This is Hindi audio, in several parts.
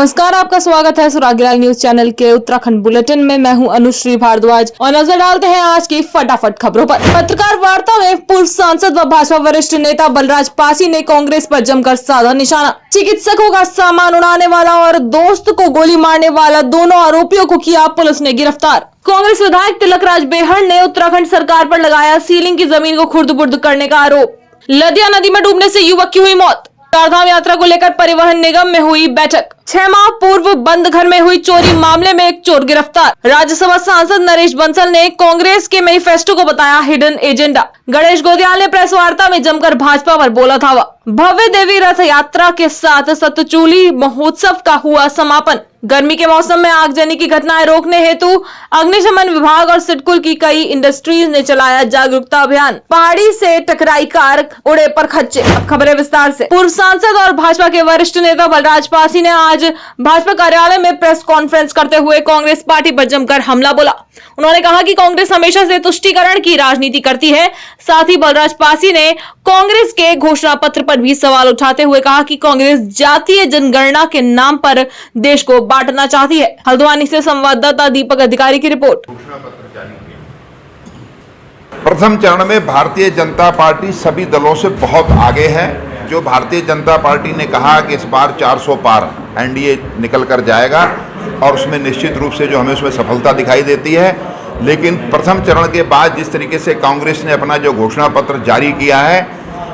नमस्कार, आपका स्वागत है सुरागीलाल न्यूज चैनल के उत्तराखंड बुलेटिन में। मैं हूं अनुश्री भारद्वाज और नजर डालते हैं आज की फटाफट खबरों पर। पत्रकार वार्ता में पूर्व सांसद व भाजपा वरिष्ठ नेता बलराज पासी ने कांग्रेस पर जमकर साधा निशाना। चिकित्सकों का सामान उड़ाने वाला और दोस्त को गोली मारने वाला दोनों आरोपियों को किया पुलिस ने गिरफ्तार। कांग्रेस विधायक तिलकराज बेहड़ ने उत्तराखंड सरकार पर लगाया सीलिंग की जमीन को खुर्द-बुर्द करने का आरोप। लदिया नदी में डूबने से युवक की हुई मौत। चारधाम यात्रा को लेकर परिवहन निगम में हुई बैठक। 6 माह पूर्व बंद घर में हुई चोरी मामले में एक चोर गिरफ्तार। राज्यसभा सांसद नरेश बंसल ने कांग्रेस के मैनिफेस्टो को बताया हिडन एजेंडा। गणेश गोदियाल ने प्रेस वार्ता में जमकर भाजपा पर बोला था। भव्य देवी रथ यात्रा के साथ सतचूली महोत्सव का हुआ समापन। गर्मी के मौसम में आगजनी की घटनाएं रोकने हेतु अग्निशमन विभाग और सिडकुल की कई इंडस्ट्रीज ने चलाया जागरूकता अभियान। पहाड़ी से टकराई कार, उड़े पर खच्चे। अब खबरें विस्तार से। पूर्व सांसद और भाजपा के वरिष्ठ नेता बलराज पासी ने आज भाजपा कार्यालय में प्रेस कॉन्फ्रेंस करते हुए कांग्रेस पार्टी पर जमकर हमला बोला। उन्होंने कहा कि कांग्रेस हमेशा से तुष्टीकरण की राजनीति करती है। साथ ही बलराज पासी ने कांग्रेस के घोषणा पत्र पर भी सवाल उठाते हुए कहा कि कांग्रेस जातीय जनगणना के नाम पर देश को बांटना चाहती है। हल्द्वानी से संवाददाता दीपक अधिकारी की रिपोर्ट। प्रथम चरण में भारतीय जनता पार्टी सभी दलों से बहुत आगे है। जो भारतीय जनता पार्टी ने कहा कि इस बार 400 पार एनडीए निकल कर जाएगा और उसमें निश्चित रूप से जो हमें उसमें सफलता दिखाई देती है। लेकिन प्रथम चरण के बाद जिस तरीके से कांग्रेस ने अपना जो घोषणा पत्र जारी किया है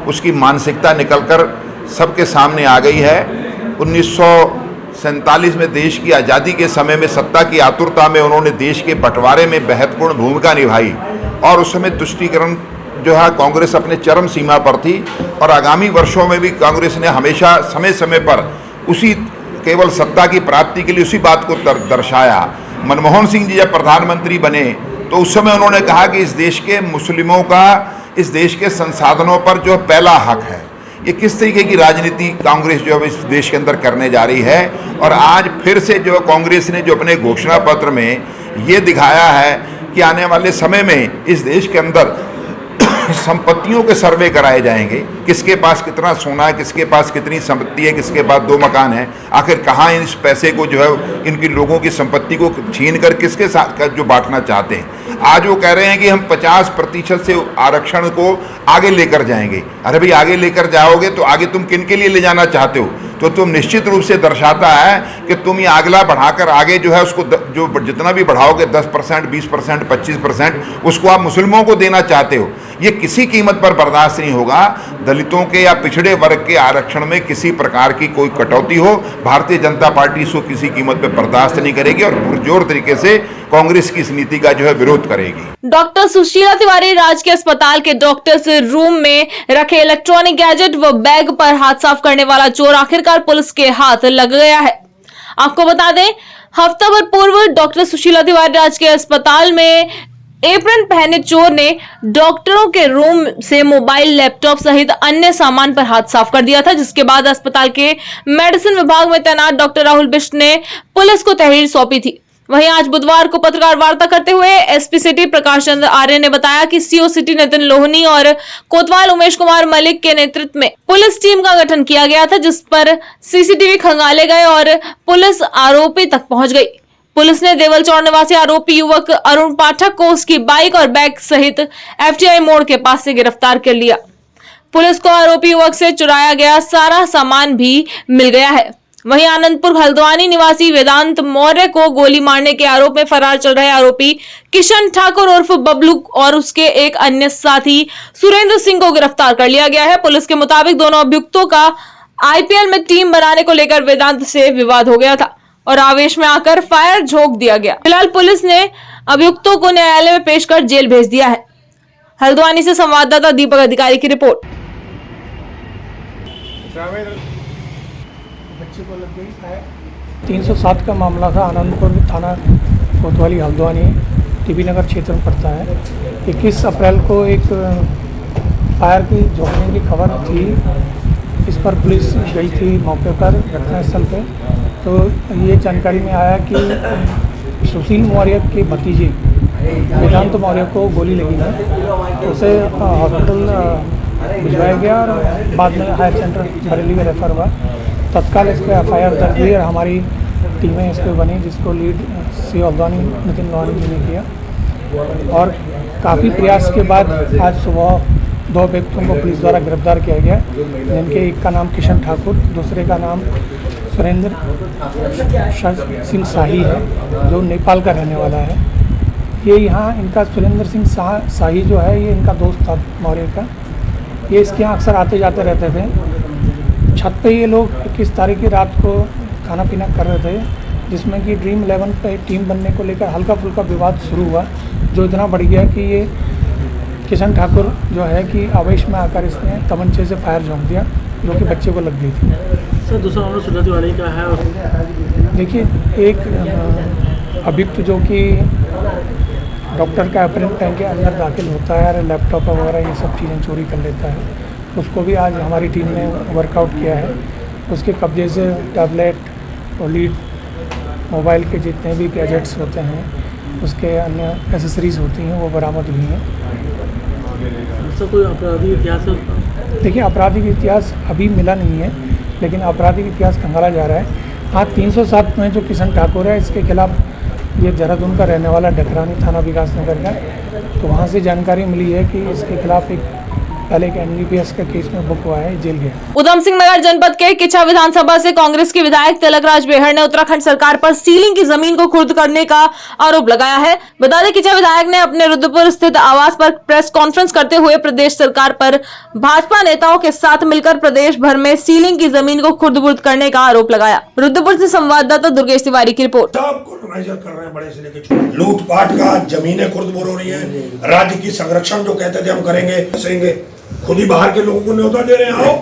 उसकी मानसिकता निकलकर सबके सामने आ गई है। 1947 में देश की आज़ादी के समय में सत्ता की आतुरता में उन्होंने देश के बंटवारे में महत्वपूर्ण भूमिका निभाई और उस समय तुष्टीकरण जो है कांग्रेस अपने चरम सीमा पर थी और आगामी वर्षों में भी कांग्रेस ने हमेशा समय समय पर उसी केवल सत्ता की प्राप्ति के लिए उसी बात को दर्शाया। मनमोहन सिंह जी जब प्रधानमंत्री बने तो उस समय उन्होंने कहा कि इस देश के मुस्लिमों का इस देश के संसाधनों पर जो पहला हक है। ये किस तरीके की राजनीति कांग्रेस जो इस देश के अंदर करने जा रही है। और आज फिर से जो कांग्रेस ने जो अपने घोषणा पत्र में ये दिखाया है कि आने वाले समय में इस देश के अंदर संपत्तियों के सर्वे कराए जाएंगे, किसके पास कितना सोना है, किसके पास कितनी संपत्ति है, किसके पास 2 मकान है, आखिर कहाँ इस पैसे को जो है इनकी लोगों की संपत्ति को छीन कर किसके साथ जो बांटना चाहते हैं। आज वो कह रहे हैं कि हम 50% से आरक्षण को आगे लेकर जाएंगे। अरे भाई, आगे लेकर जाओगे तो आगे तुम किन के लिए ले जाना चाहते हो? तो तुम निश्चित रूप से दर्शाता है कि तुम ये अगला बढ़ाकर आगे जो है उसको जो जितना भी बढ़ाओगे 10%, 20%, 25% उसको आप मुस्लिमों को देना चाहते हो। ये किसी कीमत पर बर्दाश्त नहीं होगा। दलितों के या पिछड़े वर्ग के आरक्षण में किसी प्रकार की कोई कटौती हो, भारतीय जनता पार्टी इसको किसी कीमत पर बर्दाश्त नहीं करेगी और पुरजोर तरीके से कांग्रेस की इस नीति का जो है विरोध करेगी। डॉक्टर सुशीला तिवारी राजकीय अस्पताल के डॉक्टर्स रूम में रखे इलेक्ट्रॉनिक गैजेट व बैग पर हाथ साफ करने वाला चोर आखिरकार पुलिस के हाथ लग गया है। आपको बता दें, हफ्ता भर पूर्व डॉक्टर सुशीला तिवारी राजकीय अस्पताल में एप्रन पहने चोर ने डॉक्टरों के रूम से मोबाइल, लैपटॉप सहित अन्य सामान पर हाथ साफ कर दिया था, जिसके बाद अस्पताल के मेडिसिन विभाग में तैनात डॉक्टर राहुल बिष्ट ने पुलिस को तहरीर सौंपी थी। वहीं आज बुधवार को पत्रकार वार्ता करते हुए एसपी सिटी प्रकाश चंद्र आर्य ने बताया कि सीओ सिटी नितिन लोहनी और कोतवाल उमेश कुमार मलिक के नेतृत्व में पुलिस टीम का गठन किया गया था, जिस पर सीसीटीवी खंगाले गए और पुलिस आरोपी तक पहुंच गई। पुलिस ने देवलचौड़ निवासी आरोपी युवक अरुण पाठक को उसकी बाइक और बैग सहित एफटीआई मोड़ के पास से गिरफ्तार कर लिया। पुलिस को आरोपी युवक से चुराया गया सारा सामान भी मिल गया है। वहीं आनंदपुर हल्द्वानी निवासी वेदांत मौर्य को गोली मारने के आरोप में फरार चल रहे आरोपी किशन ठाकुर उर्फ बबलू और उसके एक अन्य साथी सुरेंद्र सिंह को गिरफ्तार कर लिया गया है। पुलिस के मुताबिक दोनों अभियुक्तों का आईपीएल में टीम बनाने को लेकर वेदांत से विवाद हो गया था और आवेश में आकर फायर झोंक दिया गया। फिलहाल पुलिस ने अभियुक्तों को न्यायालय में पेश कर जेल भेज दिया है। हल्द्वानी से संवाददाता दीपक अधिकारी की रिपोर्ट। बच्चे को लग गई फायर। 307 का मामला था। आनंदपुर थाना कोतवाली हल्द्वानी टीबी नगर क्षेत्र में पड़ता है। 21 अप्रैल को एक फायर की झोंकने की खबर थी। इस पर पुलिस गई थी मौके पर, घटनास्थल पे। तो ये जानकारी में आया कि सुशील मौर्य के भतीजे वेदांत मौर्य को गोली लगी है। तो उसे हॉस्पिटल भिजवाया गया और बाद में हायर सेंटर बरेली में रेफर हुआ। तत्काल इस पर एफआईआर दर्ज हुई और हमारी टीमें इस पर बनी, जिसको लीड सी हल्द्वानी नितिन लोहानी जी ने किया। और काफ़ी प्रयास के बाद आज सुबह 2 व्यक्तियों को पुलिस द्वारा गिरफ्तार किया गया, जिनके एक का नाम किशन ठाकुर, दूसरे का नाम सुरेंद्र सिंह शाही है, जो नेपाल का रहने वाला है। ये यहाँ इनका सुरेंद्र सिंह शाही जो है, ये इनका दोस्त था मौर्य का। ये इसके यहाँ अक्सर आते जाते रहते थे। छत पे ये लोग 21 तारीख की रात को खाना पीना कर रहे थे, जिसमें कि ड्रीम 11 पे टीम बनने को लेकर हल्का फुल्का विवाद शुरू हुआ, जो इतना बढ़ गया कि ये किशन ठाकुर जो है कि आवेश में आकर इसने तमंचे से फायर झोंक दिया, जो कि बच्चे को लग गई थी। सर, दूसरा मामला सुलझाने वाले का है। देखिए, एक अभियुक्त जो कि डॉक्टर का अप्रेल पहन के अंदर दाखिल होता है और लैपटॉप वगैरह ये सब चीज़ें चोरी कर लेता है, उसको भी आज हमारी टीम ने वर्कआउट किया है। उसके कब्जे से टैबलेट और लीड मोबाइल के जितने भी गैजेट्स होते हैं, उसके अन्य एसेसरीज़ होती हैं, वो बरामद हुई हैं। सर, कोई आपराधिक इतिहास है? देखिए, आपराधिक इतिहास अभी मिला नहीं है, लेकिन आपराधिक इतिहास खंगाला जा रहा है। हाँ, 307 में जो किशन ठाकुर है, इसके खिलाफ, ये देहरादून का रहने वाला डकरानी थाना विकास नगर का, तो वहाँ से जानकारी मिली है कि इसके खिलाफ एक पहले एक NDPS का केस में बुक हुआ है, जेल गया। उधम सिंह नगर जनपद के किच्छा विधानसभा से कांग्रेस के विधायक तिलकराज बेहड़ ने उत्तराखंड सरकार पर सीलिंग की जमीन को खुर्द करने का आरोप लगाया है। बता दें, किच्छा विधायक ने अपने रुद्रपुर स्थित आवास पर प्रेस कॉन्फ्रेंस करते हुए प्रदेश सरकार पर भाजपा नेताओं के साथ मिलकर प्रदेश भर में सीलिंग की जमीन को खुर्द-बुर्द करने का आरोप लगाया। रुद्रपुर से संवाददाता दुर्गेश तिवारी की रिपोर्ट। कॉलोनाइजर कर रहे हैं, बड़े से लेकर लूटपाट का, जमीनें खुर्द-बुर्द हो रही है। राज्य की संरक्षण जो कहते थे हम करेंगे, खुद ही बाहर के लोगों को न्योता दे रहे हैं। आओ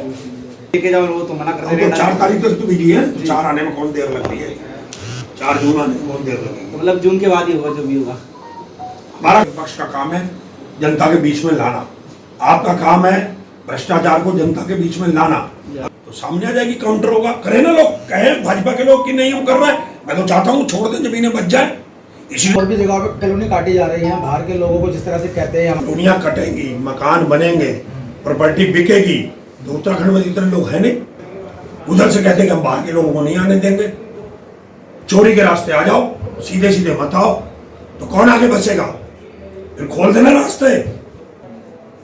लेके जाओ, वो तो मना कर रहे हैं। 4 तारीख तक तो बिजी है, तो 4 आने में कौन देर लग रही है? 4 जून आने में कौन देर लगेगी? मतलब जून के बाद ही होगा, जो भी होगा। हमारा विपक्ष का काम है जनता के बीच में लाना, आपका काम है भ्रष्टाचार को जनता के बीच में लाना। तो सामने आ जाएगी, काउंटर होगा। करे ना लोग, कहे भाजपा के लोग कि नहीं हम कर रहे हैं। मैं तो चाहता हूँ छोड़ दें, जमीनें बच जाए। और भी जगह पे कॉलोनी काटी जा रही है, बाहर के लोगों को जिस तरह से कहते हैं, दुनिया कटेंगी, मकान बनेंगे, प्रॉपर्टी बिकेगी, तो उत्तराखंड में इतने लोग हैं नहीं। उधर से कहते हैं कि हम बाहर के लोगों को नहीं आने देंगे, चोरी के रास्ते आ जाओ, सीधे सीधे मत आओ, तो कौन आगे बचेगा? फिर खोल देना रास्ते,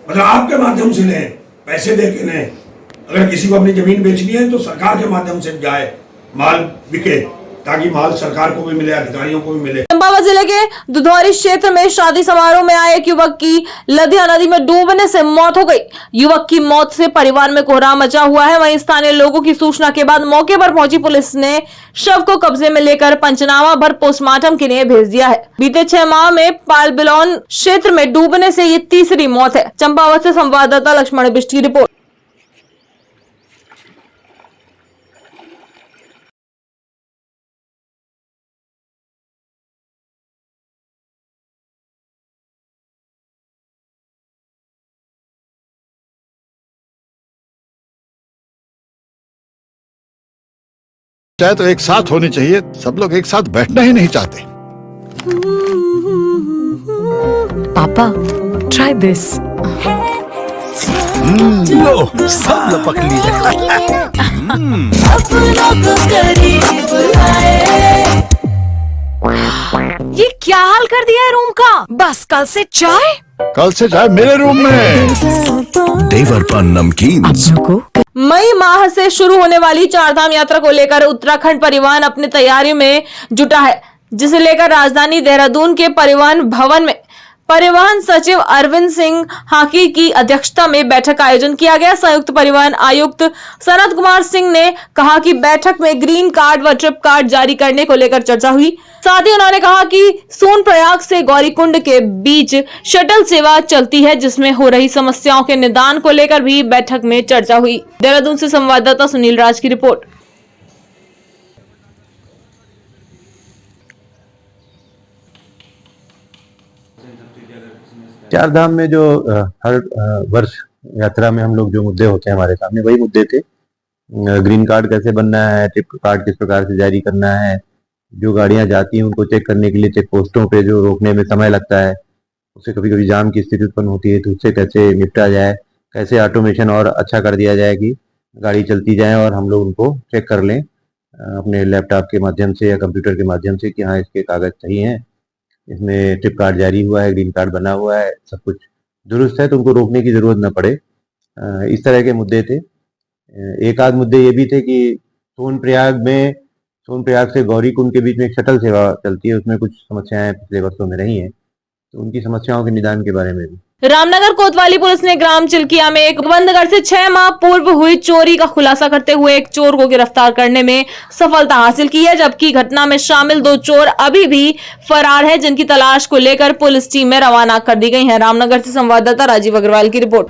मतलब आपके माध्यम से लें, पैसे दे के लें। अगर किसी को अपनी जमीन बेचनी है तो सरकार के माध्यम से जाए, माल बिके, ताकि माल सरकार को भी मिले, अधिकारियों को भी मिले। चंपावत जिले के दुधौरी क्षेत्र में शादी समारोह में आए एक युवक की लधिया नदी में डूबने से मौत हो गई। युवक की मौत से परिवार में कोहराम मचा हुआ है। वहीं स्थानीय लोगों की सूचना के बाद मौके पर पहुंची पुलिस ने शव को कब्जे में लेकर पंचनामा भर पोस्टमार्टम के लिए भेज दिया है। बीते 6 माह में पालबिलौन क्षेत्र में डूबने से ये तीसरी मौत है। चंपावत से संवाददाता लक्ष्मण बिष्ट की रिपोर्ट। चाहे तो एक साथ होनी चाहिए, सब लोग एक साथ बैठना ही नहीं चाहते। पापा, try this. लो, सब लपक ली। ये क्या हाल कर दिया है रूम का? बस कल से चाय? कल से चाय मेरे रूम में। देवरपन नमकीन को मई माह से शुरू होने वाली चारधाम यात्रा को लेकर उत्तराखंड परिवहन अपनी तैयारी में जुटा है, जिसे लेकर राजधानी देहरादून के परिवहन भवन में परिवहन सचिव अरविंद सिंह हाकी की अध्यक्षता में बैठक का आयोजन किया गया। संयुक्त परिवहन आयुक्त सनत कुमार सिंह ने कहा कि बैठक में ग्रीन कार्ड व ट्रिप कार्ड जारी करने को लेकर चर्चा हुई। साथ ही उन्होंने कहा कि सोनप्रयाग से गौरीकुंड के बीच शटल सेवा चलती है, जिसमें हो रही समस्याओं के निदान को लेकर भी बैठक में चर्चा हुई। देहरादून से संवाददाता सुनील राज की रिपोर्ट। चार धाम में जो हर वर्ष यात्रा में हम लोग जो मुद्दे होते हैं हमारे सामने, वही मुद्दे थे। ग्रीन कार्ड कैसे बनना है, ट्रिप कार्ड किस प्रकार से जारी करना है, जो गाड़ियां जाती हैं उनको चेक करने के लिए चेक पोस्टों पे जो रोकने में समय लगता है, उससे कभी कभी जाम की स्थिति उत्पन्न होती है, तो उससे कैसे निपटा जाए, कैसे ऑटोमेशन और अच्छा कर दिया जाए कि गाड़ी चलती जाए और हम लोग उनको चेक कर लें अपने लैपटॉप के माध्यम से या कंप्यूटर के माध्यम से कि हाँ इसके कागज सही हैं, इसमें ट्रिप कार्ड जारी हुआ है, ग्रीन कार्ड बना हुआ है, सब कुछ दुरुस्त है, तो उनको रोकने की जरूरत न पड़े। इस तरह के मुद्दे थे। एक आध मुद्दे ये भी थे कि सोनप्रयाग से गौरीकुंड के बीच में एक शटल सेवा चलती है, उसमें कुछ समस्याएं पिछले वर्षों में रही हैं, तो उनकी समस्याओं के निदान के बारे में भी। रामनगर कोतवाली पुलिस ने ग्राम चिल्किया में एक बंद घर से 6 माह पूर्व हुई चोरी का खुलासा करते हुए एक चोर को गिरफ्तार करने में सफलता हासिल की है, जबकि घटना में शामिल 2 चोर अभी भी फरार है, जिनकी तलाश को लेकर पुलिस टीम में रवाना कर दी गई है। रामनगर से संवाददाता राजीव अग्रवाल की रिपोर्ट।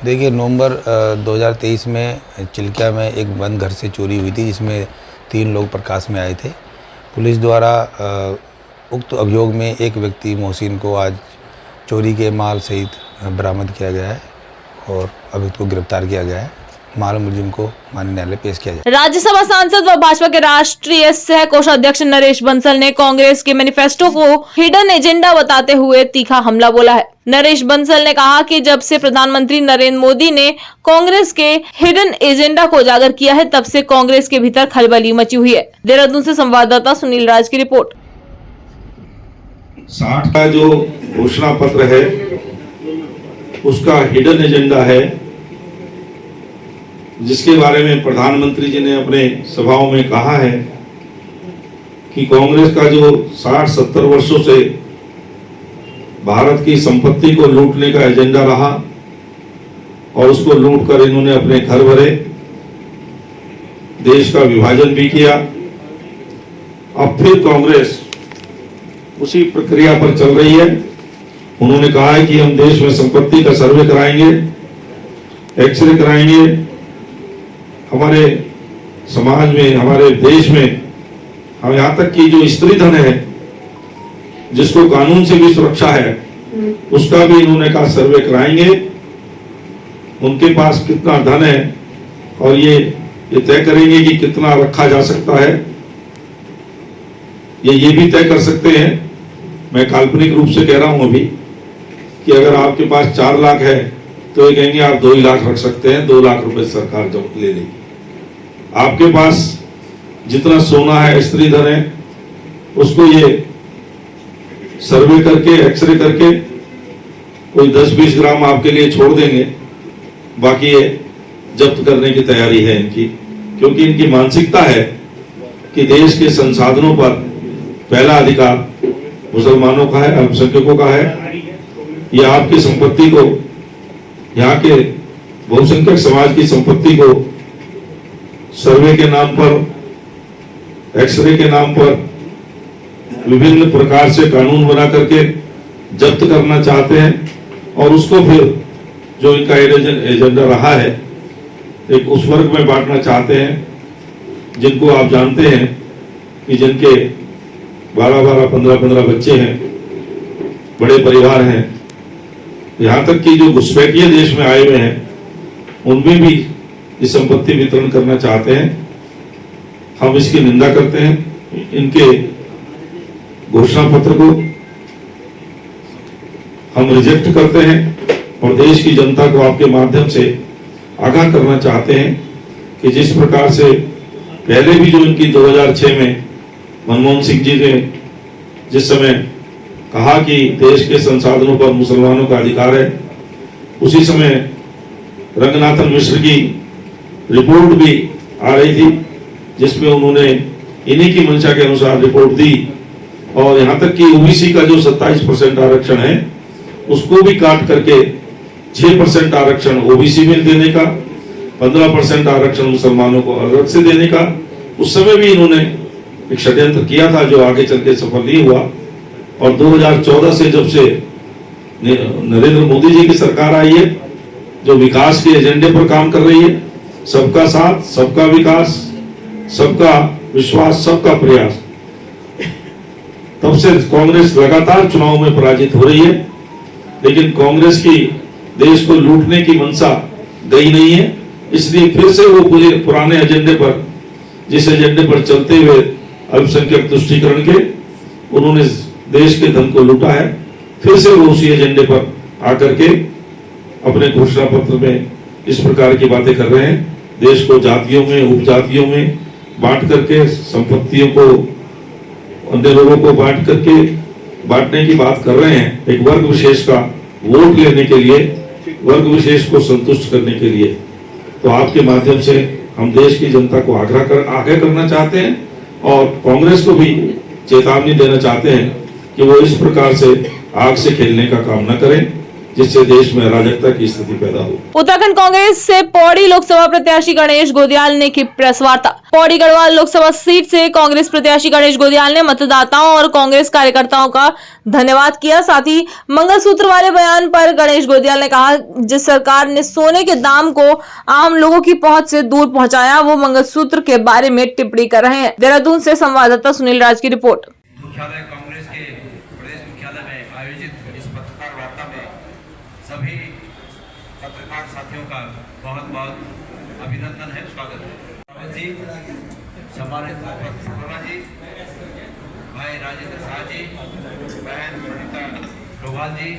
देखिए, नवंबर 2023 में चिल्किया में एक बंद घर से चोरी हुई थी, जिसमें 3 लोग प्रकाश में आए थे। पुलिस द्वारा उक्त अभियोग में एक व्यक्ति मोहसिन को आज चोरी के माल सहित बरामद किया गया है और अभियुक्त को गिरफ्तार किया गया है। माल मुलजिम को माननीय न्यायालय पेश किया जाए। राज्यसभा सांसद व भाजपा के राष्ट्रीय सह कोषाध्यक्ष नरेश बंसल ने कांग्रेस के मैनिफेस्टो को हिडन एजेंडा बताते हुए तीखा हमला बोला है। नरेश बंसल ने कहा कि जब से प्रधानमंत्री नरेंद्र मोदी ने कांग्रेस के हिडन एजेंडा को उजागर किया है, तब से कांग्रेस के भीतर खलबली मची हुई है। देहरादून से संवाददाता सुनील राज की रिपोर्ट। 60 का जो घोषणा पत्र है उसका हिडन एजेंडा है, जिसके बारे में प्रधानमंत्री जी ने अपने सभाओं में कहा है कि कांग्रेस का जो 60-70 वर्षों से भारत की संपत्ति को लूटने का एजेंडा रहा और उसको लूट कर इन्होंने अपने घर भरे, देश का विभाजन भी किया। अब फिर कांग्रेस उसी प्रक्रिया पर चल रही है। उन्होंने कहा है कि हम देश में संपत्ति का सर्वे कराएंगे, एक्सरे कराएंगे, हमारे समाज में, हमारे देश में, हम यहाँ तक कि जो स्त्री धन है जिसको कानून से भी सुरक्षा है, उसका भी इन्होंने कहा सर्वे कराएंगे। उनके पास कितना धन है और ये तय करेंगे कि कितना रखा जा सकता है। ये भी तय कर सकते हैं, मैं काल्पनिक रूप से कह रहा हूं अभी, कि अगर आपके पास 4 लाख है तो ये कहेंगे आप 2 लाख रख सकते हैं, 2 लाख रुपए सरकार जब ले लेगी। आपके पास जितना सोना है, स्त्री धन है, उसको ये सर्वे करके, एक्सरे करके कोई 10-20 ग्राम आपके लिए छोड़ देंगे, बाकी ये जब्त करने की तैयारी है इनकी, क्योंकि इनकी मानसिकता है कि देश के संसाधनों पर पहला अधिकार मुसलमानों का है, अल्पसंख्यकों का है। ये आपकी संपत्ति को, यहाँ के बहुसंख्यक समाज की संपत्ति को सर्वे के नाम पर, एक्सरे के नाम पर विभिन्न प्रकार से कानून बना करके जब्त करना चाहते हैं और उसको फिर जो इनका एजेंडा रहा है एक उस वर्ग में बांटना चाहते हैं जिनको आप जानते हैं कि जिनके 12-12, 15-15 बच्चे हैं, बड़े परिवार हैं, यहाँ तक कि जो घुसपैठिए देश में आए हुए हैं उनमें भी ये संपत्ति वितरण करना चाहते हैं। हम इसकी निंदा करते हैं। इनके घोषणा पत्र को हम रिजेक्ट करते हैं और देश की जनता को आपके माध्यम से आगाह करना चाहते हैं कि जिस प्रकार से पहले भी जो इनकी 2006 में मनमोहन सिंह जी ने जिस समय कहा कि देश के संसाधनों पर मुसलमानों का अधिकार है, उसी समय रंगनाथन मिश्र की रिपोर्ट भी आ रही थी जिसमें उन्होंने इन्हीं की मंशा के अनुसार रिपोर्ट दी और यहाँ तक कि ओबीसी का जो 27% आरक्षण है उसको भी काट करके 6% आरक्षण ओबीसी में देने का, 15% आरक्षण मुसलमानों को अलग से देने का, उस समय भी इन्होंने एक षड्यंत्र किया था जो आगे चल के सफल नहीं हुआ। और 2014 से जब से नरेंद्र मोदी जी की सरकार आई है, जो विकास के एजेंडे पर काम कर रही है, सबका साथ, सबका विकास, सबका विश्वास, सबका प्रयास, तब से कांग्रेस लगातार चुनाव में पराजित हो रही है। लेकिन कांग्रेस की देश को लूटने की मंशा गई नहीं है, इसलिए फिर से वो पुराने एजेंडे पर, जिस एजेंडे पर चलते हुए अल्पसंख्यक तुष्टीकरण के उन्होंने देश के धन को लूटा है, फिर से वो उसी एजेंडे पर आकर के अपने घोषणा पत्र में इस प्रकार की बातें कर रहे हैं। देश को जातियों में, उपजातियों में बांट करके, संपत्तियों को अन्य लोगों को बांटने की बात कर रहे हैं, एक वर्ग विशेष का वोट लेने के लिए, वर्ग विशेष को संतुष्ट करने के लिए। तो आपके माध्यम से हम देश की जनता को आगाह करना चाहते हैं और कांग्रेस को भी चेतावनी देना चाहते हैं कि वो इस प्रकार से आग से खेलने का काम न करें जिससे देश में अराजकता की स्थिति पैदा हो। उत्तराखंड कांग्रेस से पौड़ी लोकसभा प्रत्याशी गणेश गोदियाल ने की प्रेस वार्ता। पौड़ी गढ़वाल लोकसभा सीट से कांग्रेस प्रत्याशी गणेश गोदियाल ने मतदाताओं और कांग्रेस कार्यकर्ताओं का धन्यवाद किया। साथ ही मंगलसूत्र वाले बयान पर गणेश गोदियाल ने कहा, जिस सरकार ने सोने के दाम को आम लोगों की पहुंच से दूर पहुंचाया, वो मंगलसूत्र के बारे में टिप्पणी कर रहे हैं। देहरादून से संवाददाता सुनील राज की रिपोर्ट। कांग्रेस के प्रदेश मुख्यालय में आयोजित इस पत्रकार वार्ता में सभी पत्रकार साथियों का बहुत बहुत अभिनंदन है, स्वागत है। जी, सम्मानित जी, भाई राजेंद्र शाह जी, बहन प्रणीता डोभाल जी,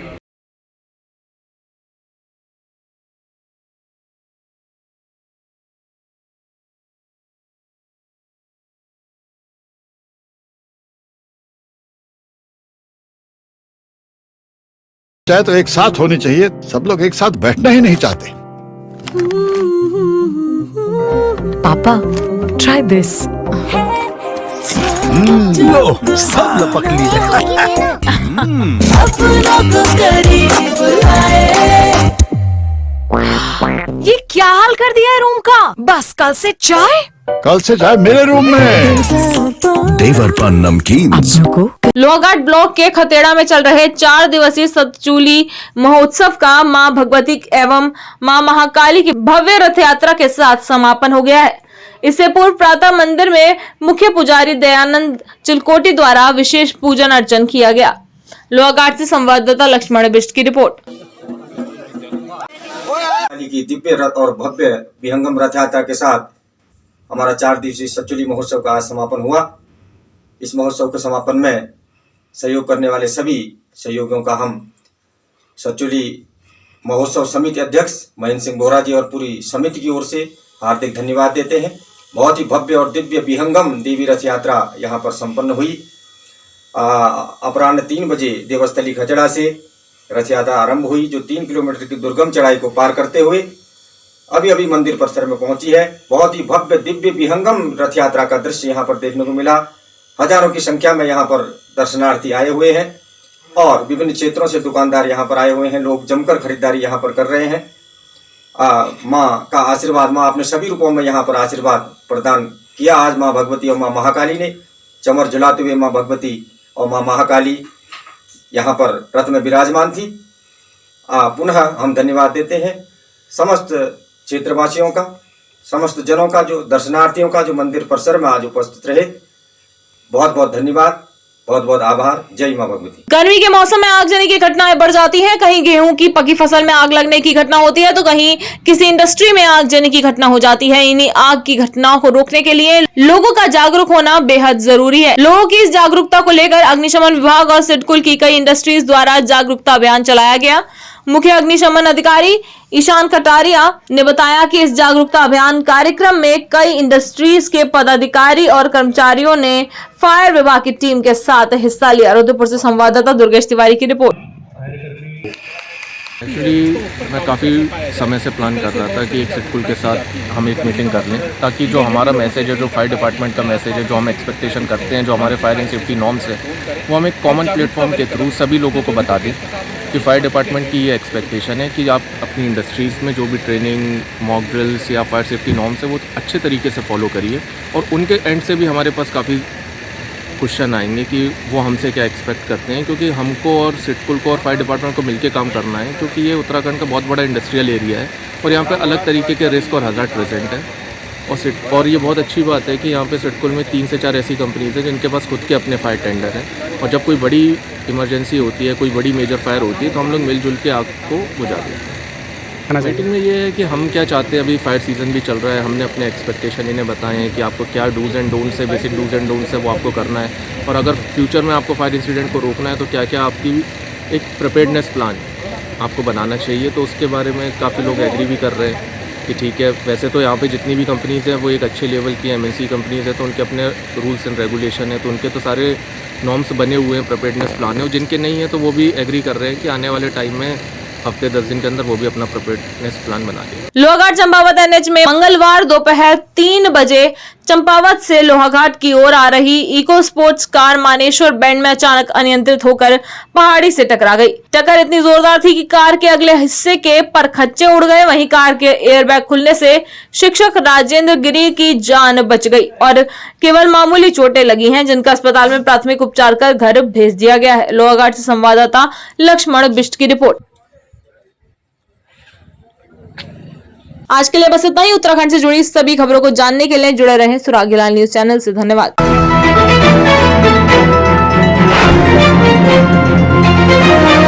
चाहे तो एक साथ होनी चाहिए, सब लोग एक साथ बैठना ही नहीं चाहते। पापा, ट्राई दिस। लो, सब लपक लिए। ये क्या हाल कर दिया है रूम का? बस कल से चाय मेरे रूम में। देवर पान नमकीन। लोहाघाट ब्लॉक के खतेड़ा में चल रहे 4 दिवसीय सतचूली महोत्सव का मां भगवती एवं मां महाकाली की भव्य रथ यात्रा के साथ समापन हो गया है। इससे पूर्व प्रातः मंदिर में मुख्य पुजारी दयानंद चिलकोटी द्वारा विशेष पूजन अर्चन किया गया। लोहाघाट से संवाददाता लक्ष्मण बिष्ट की रिपोर्ट। की दिव्य रथ और भव्य विहंगम रथ यात्रा के साथ हमारा 4 दिवसीय सतचूली महोत्सव का आज समापन हुआ। इस महोत्सव के समापन में सहयोग करने वाले सभी सहयोगियों का हम सतचूली महोत्सव समिति अध्यक्ष महेंद्र सिंह बोरा जी और पूरी समिति की ओर से हार्दिक धन्यवाद देते हैं। बहुत ही भव्य और दिव्य विहंगम देवी रथ यात्रा यहाँ पर संपन्न हुई। अपराह्न 3 बजे देवस्थली खचड़ा से रथ यात्रा आरंभ हुई, जो 3 किलोमीटर की दुर्गम चढ़ाई को पार करते हुए अभी अभी मंदिर परिसर में पहुंची है। बहुत ही भव्य दिव्य विहंगम रथ यात्रा का दृश्य यहाँ पर देखने को मिला। हजारों की संख्या में यहाँ पर दर्शनार्थी आए हुए हैं और विभिन्न क्षेत्रों से दुकानदार यहाँ पर आए हुए हैं। लोग जमकर खरीदारी यहाँ पर कर रहे हैं। माँ का आशीर्वाद, माँ अपने सभी रूपों में यहाँ पर आशीर्वाद प्रदान किया। आज माँ भगवती और माँ महाकाली ने चमर झुलाते हुए माँ भगवती और माँ महाकाली यहाँ पर रथ में विराजमान थी। पुनः हम धन्यवाद देते हैं समस्त क्षेत्रवासियों का, समस्त जनों का, जो दर्शनार्थियों का, जो मंदिर परिसर में आज उपस्थित रहे। बहुत बहुत धन्यवाद, बहुत बहुत आभार। जय मां भगवती। गर्मी के मौसम में आगजनी की घटनाएं बढ़ जाती हैं। कहीं गेहूं की पकी फसल में आग लगने की घटना होती है तो कहीं किसी इंडस्ट्री में आगजनी की घटना हो जाती है। इन्हीं आग की घटनाओं को रोकने के लिए लोगों का जागरूक होना बेहद जरूरी है। लोगों की इस जागरूकता को लेकर अग्निशमन विभाग और सिडकुल की कई इंडस्ट्रीज द्वारा जागरूकता अभियान चलाया गया। मुख्य अग्निशमन अधिकारी ईशान कटारिया ने बताया कि इस जागरूकता अभियान कार्यक्रम में कई इंडस्ट्रीज के पदाधिकारी और कर्मचारियों ने फायर विभाग की टीम के साथ हिस्सा लिया। रुद्रपुर से संवाददाता दुर्गेश तिवारी की रिपोर्ट। एक्चुअली मैं काफ़ी समय से प्लान कर रहा था कि एक सिडकुल के साथ हम एक मीटिंग कर लें, ताकि जो हमारा मैसेज है, जो फायर डिपार्टमेंट का मैसेज है, जो हम एक्सपेक्टेशन करते हैं, जो हमारे फायर एंड सेफ्टी नॉर्म्स है, वो हम एक कॉमन प्लेटफॉर्म के थ्रू सभी लोगों को बता दें कि फायर डिपार्टमेंट की ये एक्सपेक्टेशन है कि आप अपनी इंडस्ट्रीज़ में जो भी ट्रेनिंग, मॉक ड्रिल्स या फायर सेफ्टी नॉर्म्स है वो अच्छे तरीके से फॉलो करिए। और उनके एंड से भी हमारे पास काफ़ी क्वेश्चन आएंगे कि वो हमसे क्या एक्सपेक्ट करते हैं, क्योंकि हमको और सिडकुल को और फायर डिपार्टमेंट को मिलकर काम करना है, क्योंकि ये उत्तराखंड का बहुत बड़ा इंडस्ट्रियल एरिया है और यहाँ पे अलग तरीके के रिस्क और हज़ार्ड प्रेजेंट है। और ये बहुत अच्छी बात है कि यहाँ पे सिडकुल में 3 से 4 ऐसी कंपनीज हैं जिनके पास खुद के अपने फायर टेंडर हैं, और जब कोई बड़ी इमरजेंसी होती है, कोई बड़ी मेजर फायर होती है, तो हम लोग मिलजुल के आग को बुझा देते हैं। मीटिंग में ये है कि हम क्या चाहते हैं, अभी फायर सीज़न भी चल रहा है, हमने अपने एक्सपेक्टेशन इन्हें बताए हैं कि आपको क्या डूज एंड डोंट्स है, बेसिक डूज एंड डोंट्स है, वो आपको करना है, और अगर फ्यूचर में आपको फायर इंसिडेंट को रोकना है तो क्या क्या आपकी एक प्रिपेयर्डनेस प्लान आपको बनाना चाहिए। तो उसके बारे में काफ़ी लोग एग्री भी कर रहे हैं कि ठीक है, वैसे तो यहाँ पे जितनी भी कंपनीज़ हैं वो एक अच्छे लेवल की MNC कंपनीज़ हैं, तो उनके अपने रूल्स एंड रेगुलेशन है, तो उनके तो सारे नॉर्म्स बने हुए हैं, प्रिपेयर्डनेस प्लान है। और जिनके नहीं है तो वो भी एग्री कर रहे हैं कि आने वाले टाइम में हफ्ते 10 दिन के अंदर वो भी अपना प्रिपेयर्डनेस प्लान बना लें। लोहाघाट चंपावत NH में मंगलवार दोपहर 3 बजे चंपावत से लोहाघाट की ओर आ रही eco sports car Maneshwar band में अचानक अनियंत्रित होकर पहाड़ी से टकरा गई। टक्कर इतनी जोरदार थी कि कार के अगले हिस्से के परखच्चे उड़ गए। वहीं कार के एयरबैग खुलने से शिक्षक राजेंद्र गिरी की जान बच गई और केवल मामूली चोटें लगी हैं, जिनका अस्पताल में प्राथमिक उपचार कर घर भेज दिया गया है। लोहाघाट से संवाददाता लक्ष्मण बिष्ट की रिपोर्ट। आज के लिए बस इतना ही। उत्तराखंड से जुड़ी सभी खबरों को जानने के लिए जुड़े रहें सुराग हिलाल न्यूज चैनल से। धन्यवाद।